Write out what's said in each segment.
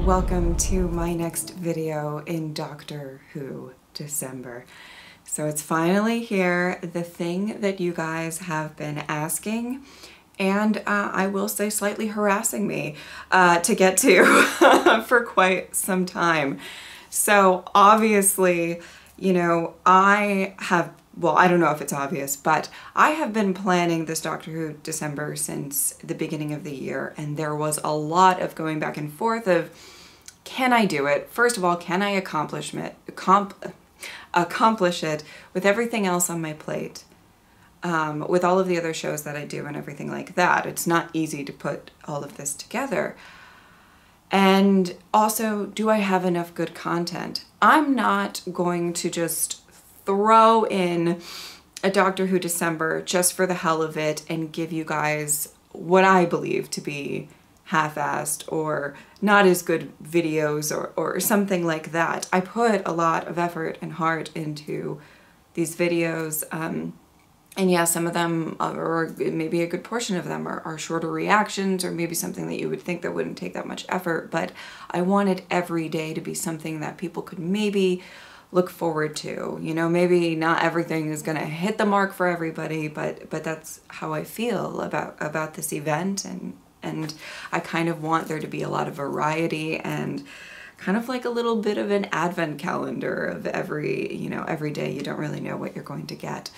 welcome to my next video in Doctor Who December. So it's finally here, the thing that you guys have been asking and I will say slightly harassing me to get to for quite some time. So obviously, you know, well, I don't know if it's obvious, but I have been planning this Doctor Who December since the beginning of the year, and there was a lot of going back and forth of, can I do it? First of all, can I accomplish it with everything else on my plate? With all of the other shows that I do and everything like that. It's not easy to put all of this together. And also, do I have enough good content? I'm not going to just throw in a Doctor Who December just for the hell of it and give you guys what I believe to be half-assed or not as good videos or something like that. I put a lot of effort and heart into these videos, and yeah, some of them, or maybe a good portion of them, are shorter reactions, or maybe something that you would think that wouldn't take that much effort, but I wanted every day to be something that people could maybe look forward to. You know, maybe not everything is gonna hit the mark for everybody, but that's how I feel about this event, and I kind of want there to be a lot of variety and kind of like a little bit of an advent calendar of every day you don't really know what you're going to get.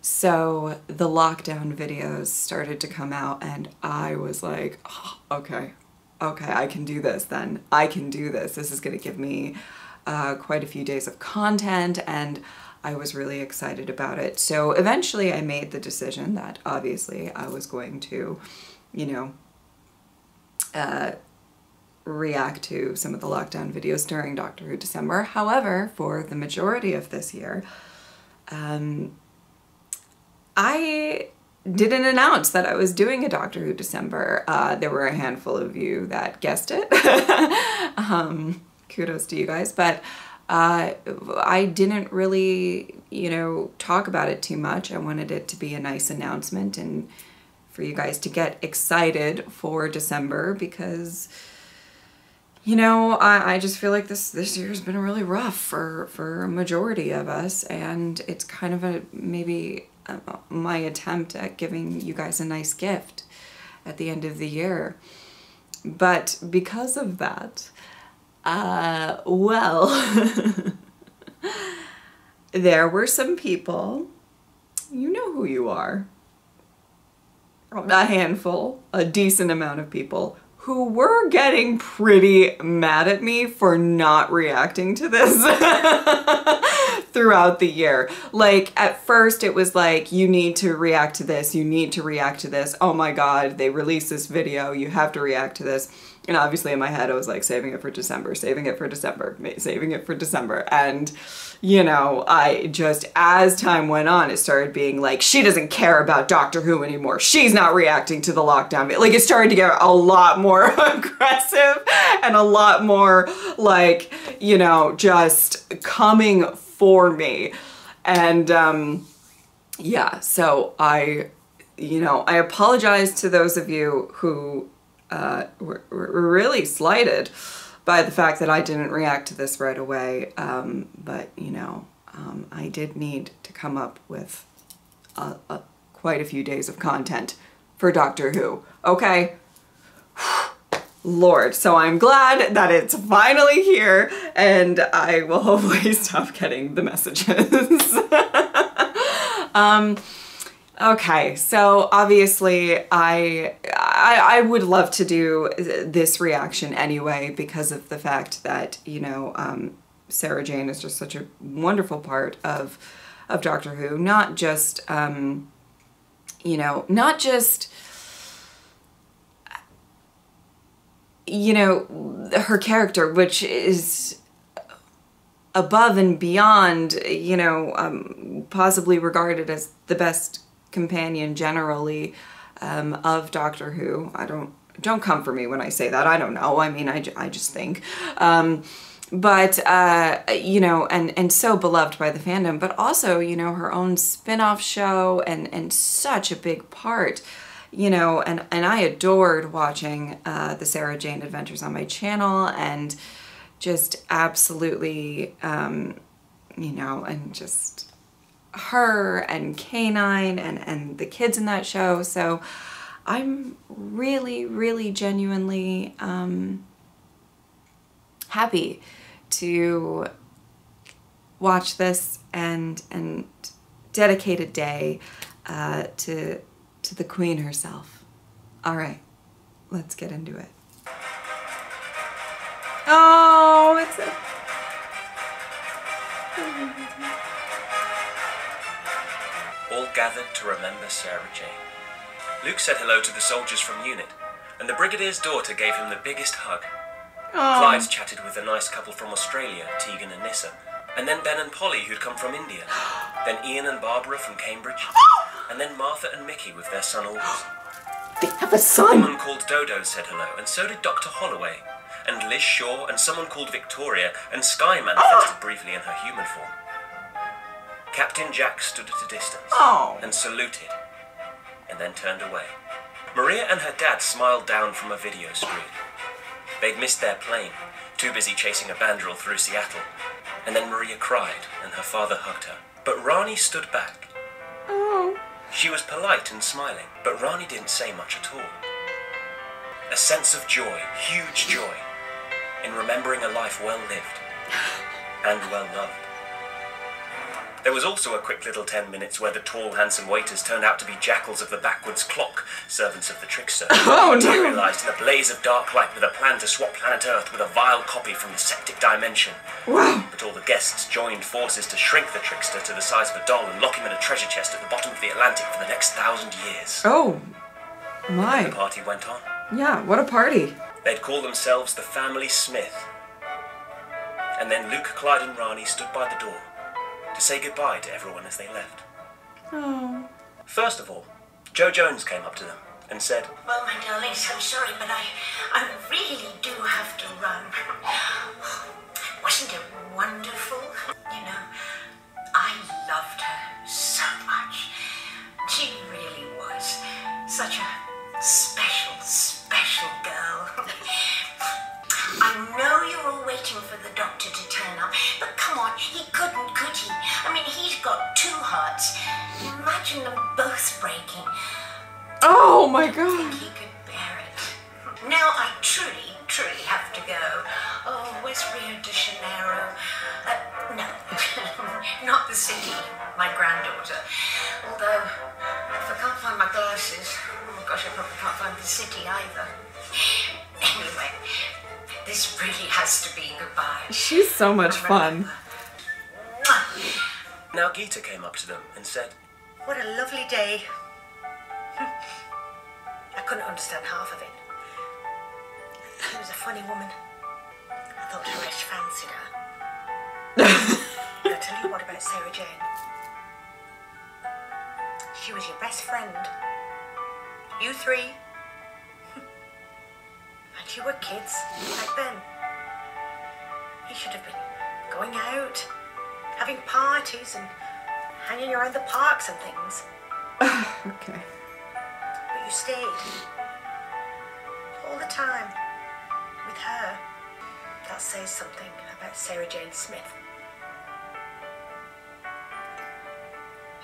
So the lockdown videos started to come out and I was like, oh, okay, I can do this then. I can do this. This is gonna give me quite a few days of content, and I was really excited about it. So eventually I made the decision that obviously I was going to, you know, react to some of the lockdown videos during Doctor Who December. However, for the majority of this year, I didn't announce that I was doing a Doctor Who December. There were a handful of you that guessed it. Kudos to you guys, but I didn't really, you know, talk about it too much. I wanted it to be a nice announcement and for you guys to get excited for December because, you know, I just feel like this year's been really rough for a majority of us, and it's kind of maybe my attempt at giving you guys a nice gift at the end of the year. But because of that, well, there were some people, you know who you are, a handful, a decent amount of people who were getting pretty mad at me for not reacting to this throughout the year. Like, at first it was like, you need to react to this, you need to react to this, oh my god, they released this video, you have to react to this. And obviously in my head I was like, saving it for December, saving it for December, saving it for December. And, you know, I just, as time went on, it started being like, she doesn't care about Doctor Who anymore. She's not reacting to the lockdown. Like, it started to get a lot more aggressive and a lot more like, you know, just coming for me. And yeah, so I apologize to those of you who were really slighted by the fact that I didn't react to this right away, but you know, I did need to come up with quite a few days of content for Doctor Who, okay? Lord, so I'm glad that it's finally here, and I will hopefully stop getting the messages. Okay, so obviously I would love to do this reaction anyway because of the fact that, you know, Sarah Jane is just such a wonderful part of Doctor Who. Not just, you know, not just, you know, her character, which is above and beyond, you know, possibly regarded as the best companion generally of Doctor Who. Don't come for me when I say that. I don't know. I mean, I just think. But, you know, and so beloved by the fandom, but also, you know, her own spin-off show and such a big part, you know, and I adored watching the Sarah Jane Adventures on my channel, and just absolutely, you know, and just her and K9 and the kids in that show. So I'm really, really genuinely happy to watch this and dedicate a day to the Queen herself. All right, let's get into it. Oh, it's a... All gathered to remember Sarah Jane. Luke said hello to the soldiers from UNIT, and the Brigadier's daughter gave him the biggest hug. Clyde chatted with a nice couple from Australia, Tegan and Nissa, and then Ben and Polly, who'd come from India, then Ian and Barbara from Cambridge, and then Martha and Mickey with their son August. They have a son! Someone called Dodo said hello, and so did Dr. Holloway, and Liz Shaw, and someone called Victoria, and Sky manifested briefly in her human form. Captain Jack stood at a distance and saluted, and then turned away. Maria and her dad smiled down from a video screen. They'd missed their plane, too busy chasing a bandrel through Seattle. And then Maria cried, and her father hugged her. But Rani stood back. Oh. She was polite and smiling, but Rani didn't say much at all. A sense of joy, huge joy, in remembering a life well lived and well loved. There was also a quick little 10 minutes where the tall, handsome waiters turned out to be jackals of the backwards clock, servants of the trickster, materialized in a blaze of dark light with a plan to swap planet Earth with a vile copy from the septic dimension. Wow. But all the guests joined forces to shrink the trickster to the size of a doll and lock him in a treasure chest at the bottom of the Atlantic for the next 1,000 years. Oh, my. The party went on. Yeah, what a party. They'd call themselves the Family Smith. And then Luke, Clyde and Rani stood by the door to say goodbye to everyone as they left. Oh. First of all, Jo Jones came up to them and said, "Well, my darlings, I'm sorry, but I really do have to run. Wasn't it wonderful? You know, I loved her so much. She really was such a special, special girl. I know you're all waiting for the doctor to turn up, but come on, he couldn't, could he? I mean, he's got 2 hearts. Imagine them both breaking. Oh my I God. think he could bear it. Now I truly, truly have to go. Oh, where's Rio de Janeiro? No, not the city, my granddaughter. Although, if I can't find my glasses, oh my gosh, I probably can't find the city either. Anyway, this really has to be goodbye. She's so much fun. Now Geeta came up to them and said, What a lovely day. I couldn't understand half of it. She was a funny woman. I thought Harish fancied her. I'll tell you what about Sarah Jane. She was your best friend. You 3. And you were kids back then. You should have been going out, having parties and hanging around the parks and things. Okay. But you stayed. All the time. With her. That says something about Sarah Jane Smith.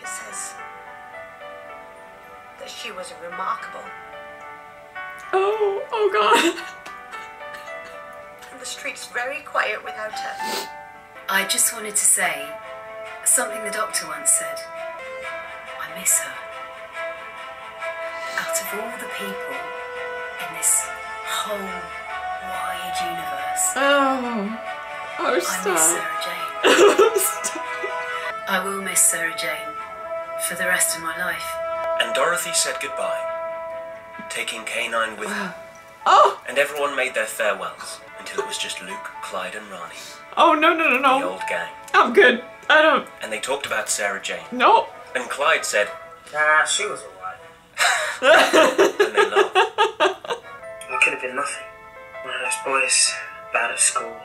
It says that she was remarkable. Oh God. And the street's very quiet without her. I just wanted to say something the doctor once said. I miss her. Out of all the people in this whole wide universe, Oh, I miss stop. Sarah Jane. Stop. I will miss Sarah Jane for the rest of my life. and Dorothy said goodbye, taking K9 with her. Oh! And everyone made their farewells until it was just Luke, Clyde and Rani, Oh, no, no, no, the no. old gang. I'm good. I don't... And they talked about Sarah Jane. No. And Clyde said, Nah, she was alright. and they laughed. I could have been nothing. One of those boys, bad at school,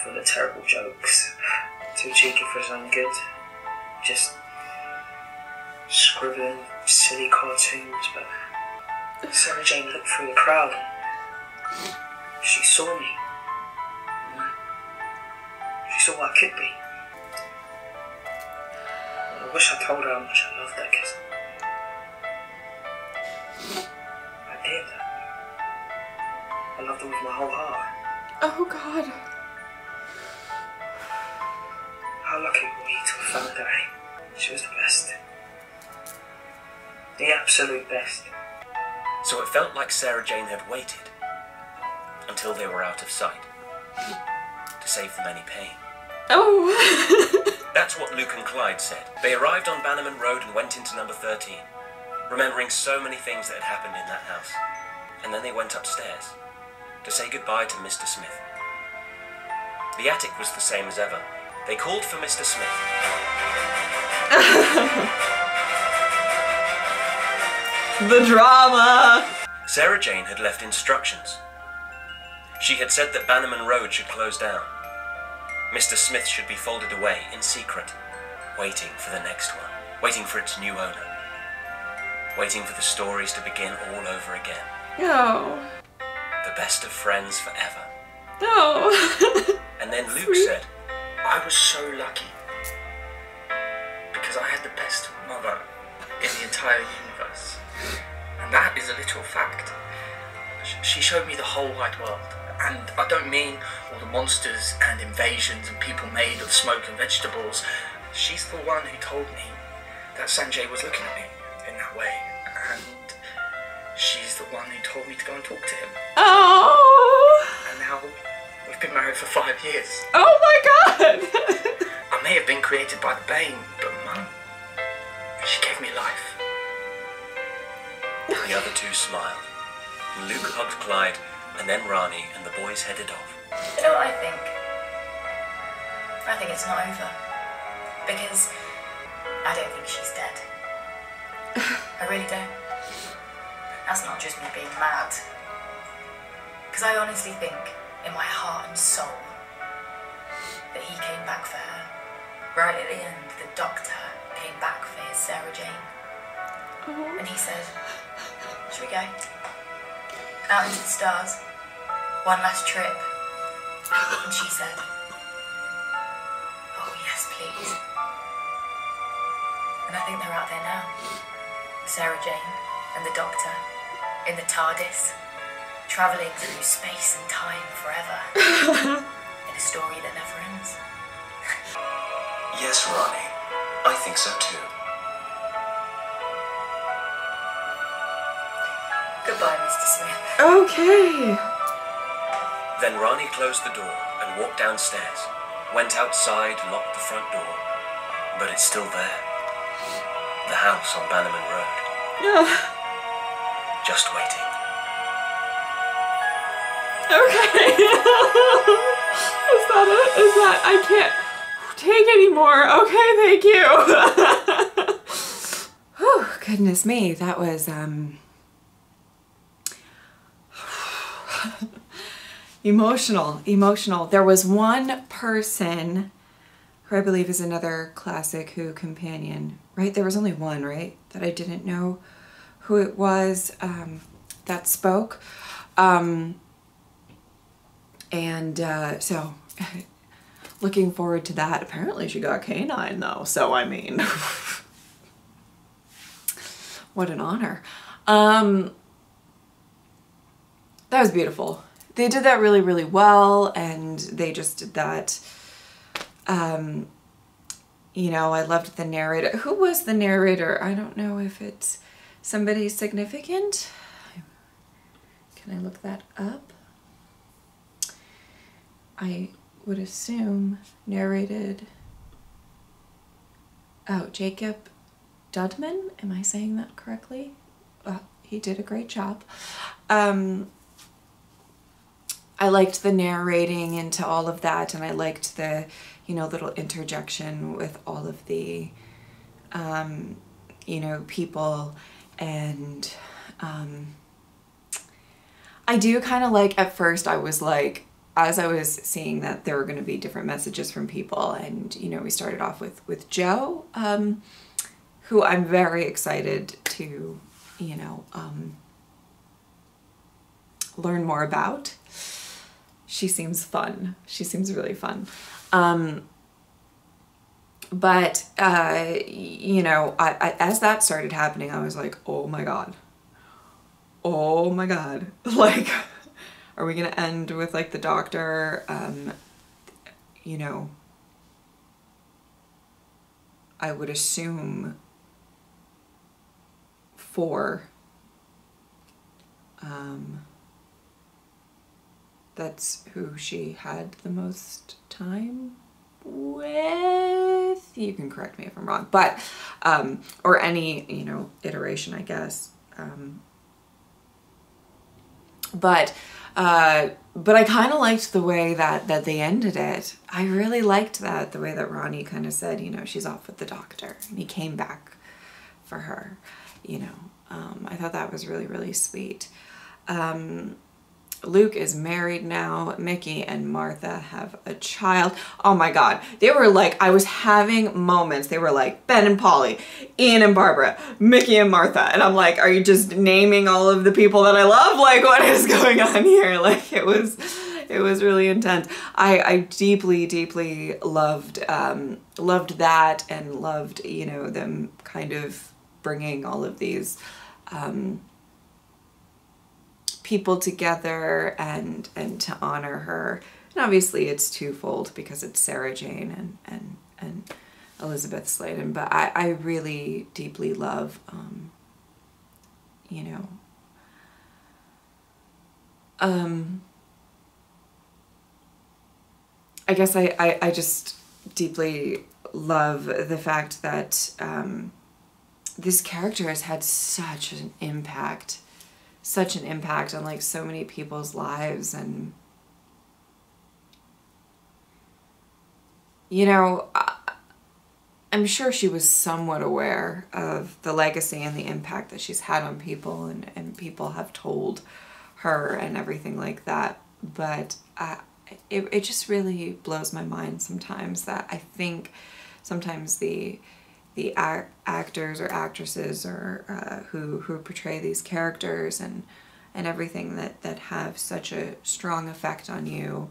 full of terrible jokes, too cheeky for his own good, just scribbling silly cartoons, but Sarah Jane looked through the crowd. She saw me. She saw what I could be. I wish I told her how much I loved her, because I did. I loved her with my whole heart. Oh God. How lucky were we to have found her, eh? She was the best. The absolute best. So it felt like Sarah Jane had waited until they were out of sight to save them any pain. Oh. That's what Luke and Clyde said. They arrived on Bannerman Road and went into number 13, remembering so many things that had happened in that house. And then they went upstairs to say goodbye to Mr. Smith. The attic was the same as ever. They called for Mr. Smith. The drama! Sarah Jane had left instructions. She had said that Bannerman Road should close down. Mr. Smith should be folded away in secret, waiting for the next one, waiting for its new owner, waiting for the stories to begin all over again. No. The best of friends forever. No. And then Luke said, I was so lucky because I had the best mother in the entire universe. And that is a literal fact. She showed me the whole wide world. And I don't mean all the monsters and invasions and people made of smoke and vegetables. She's the one who told me that Sanjay was looking at me in that way. And she's the one who told me to go and talk to him. Oh. And now we've been married for 5 years. Oh my God. I may have been created by the Bane, but Mum, she gave me life. The other two smiled. Luke hugged Clyde, and then Rani, and the boys headed off. You know what I think? I think it's not over. Because I don't think she's dead. I really don't. That's not just me being mad. Because I honestly think, in my heart and soul, that he came back for her. Right at the end, the doctor came back for his Sarah Jane. Oh. And he said, should we go? Out into the stars. One last trip. And she said, oh yes, please. And I think they're out there now. Sarah Jane and the doctor in the TARDIS, travelling through space and time forever. In a story that never ends. Yes, Rani. I think so too. Goodbye, Mr. Smith. Okay. Then Rani closed the door and walked downstairs, went outside, locked the front door. But it's still there. The house on Bannerman Road. Yeah. Just waiting. Okay. Is that it? Is that, I can't take anymore. Okay, thank you. Whew, goodness me, that was, emotional. There was one person who I believe is another classic Who companion, right? There was only one, right? That I didn't know who it was that spoke. So looking forward to that. Apparently she got canine though, so I mean, what an honor. That was beautiful. They did that really, really well, and they just did that. You know, I loved the narrator. Who was the narrator? I don't know if it's somebody significant. Can I look that up? I would assume narrated. Oh, Jacob Dudman. Am I saying that correctly? He did a great job. I liked the narrating into all of that, and I liked the, you know, little interjection with all of the, you know, people, and I do kind of like, at first I was like, as I was seeing that there were going to be different messages from people, and, you know, we started off with Joe, who I'm very excited to, you know, learn more about. She seems fun. She seems really fun. But, you know, as that started happening, I was like, oh my God. Oh my God. Like, are we going to end with like the doctor, you know, I would assume 4. That's who she had the most time with. You can correct me if I'm wrong, but, or any, you know, iteration, I guess. But I kind of liked the way that they ended it. I really liked that, the way that Ronnie kind of said, you know, she's off with the doctor, and he came back for her, you know. I thought that was really, really sweet. Luke is married now. Mickey and Martha have a child. Oh my God. They were like, I was having moments. They were like Ben and Polly, Ian and Barbara, Mickey and Martha. And I'm like, are you just naming all of the people that I love? Like, what is going on here? Like, it was really intense. I deeply, deeply loved that, and loved, you know, them kind of bringing all of these, people together and to honor her. And obviously it's twofold because it's Sarah Jane and Elizabeth Sladen, but I really deeply love, you know, I guess I just deeply love the fact that this character has had such an impact on like so many people's lives. And you know, I'm sure she was somewhat aware of the legacy and the impact that she's had on people, and people have told her and everything like that. But it just really blows my mind sometimes that I think sometimes the actors or actresses or who portray these characters and everything that have such a strong effect on you,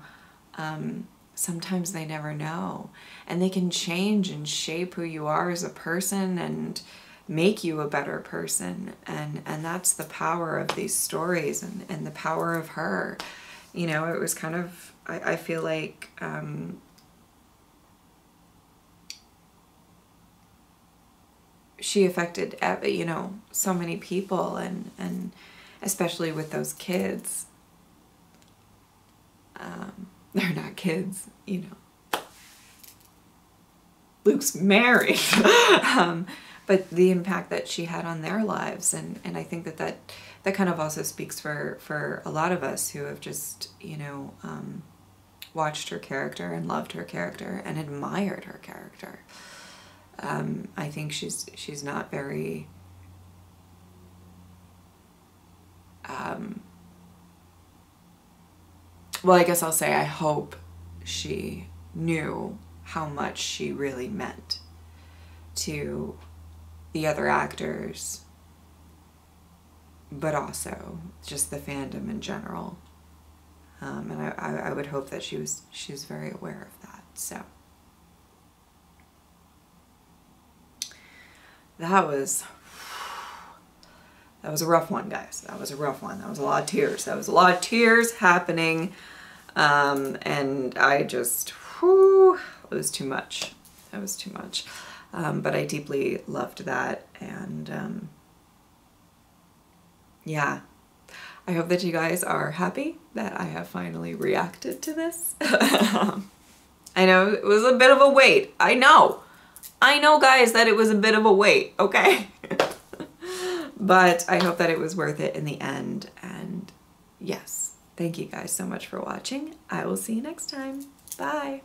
sometimes they never know, and they can change and shape who you are as a person and make you a better person. And that's the power of these stories, and the power of her. You know, it was kind of, I feel like, she affected, you know, so many people, and especially with those kids. They're not kids, you know. Luke's married. But the impact that she had on their lives, and I think that kind of also speaks for a lot of us who have just, you know, watched her character and loved her character and admired her character. I think she's not very, well, I guess I'll say I hope she knew how much she really meant to the other actors, but also just the fandom in general. And I would hope that she's very aware of that. So that was a rough one, guys. That was a rough one. That was a lot of tears. That was a lot of tears happening. And I just, it was too much. That was too much. But I deeply loved that. And yeah, I hope that you guys are happy that I have finally reacted to this. I know it was a bit of a wait. I know, guys, that it was a bit of a wait, okay? But I hope that it was worth it in the end. And yes, thank you guys so much for watching. I will see you next time. Bye.